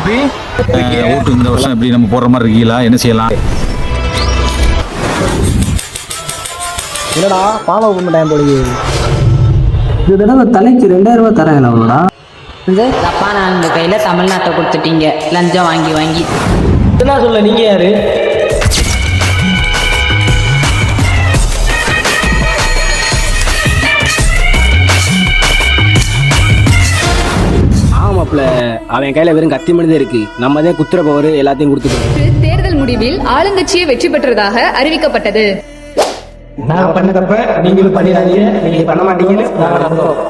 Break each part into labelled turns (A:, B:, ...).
A: ஓட்டு இந்த வருஷம் எப்படி நம்ம போடுற மாதிரி இருக்கீங்களா? என்ன செய்யலாம்?
B: இல்லடா ஃபாலோ பண்ண டைம் போடுது. இது தடவை தலைக்கு 2000 ரூபா தரேன் அவங்களா.
C: தப்பான ஆளுங்க கையில் தமிழ்நாட்டை கொடுத்துட்டீங்க லஞ்சம் வாங்கி வாங்கி.
B: என்ன சொல்ல நீங்க யாரு? ஆமாப்ல, அவன் கையில வெறும் கத்தி மணிதான் இருக்கு. நம்ம தான் குத்துற பவர் எல்லாத்தையும் கொடுத்துட்டோம்.
D: தேர்தல் முடிவில் ஆளுங்கட்சியை வெற்றி பெற்றதாக அறிவிக்கப்பட்டது.
B: நான் பண்ண தப்ப நீங்களும் பண்ணிடாதீங்க. நீங்க பண்ண மாட்டீங்கன்னு நான் நம்புறோம்.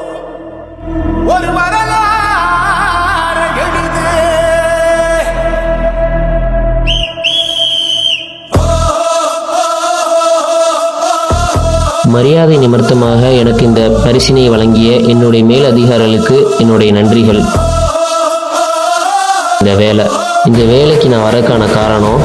E: மரியாதை நிமித்தமாக எனக்கு இந்த பரிசினை வழங்கிய என்னுடைய மேல் அதிகாரிகளுக்கு என்னுடைய நன்றிகள். இந்த வேலைக்கு நான் வரக்கான காரணம்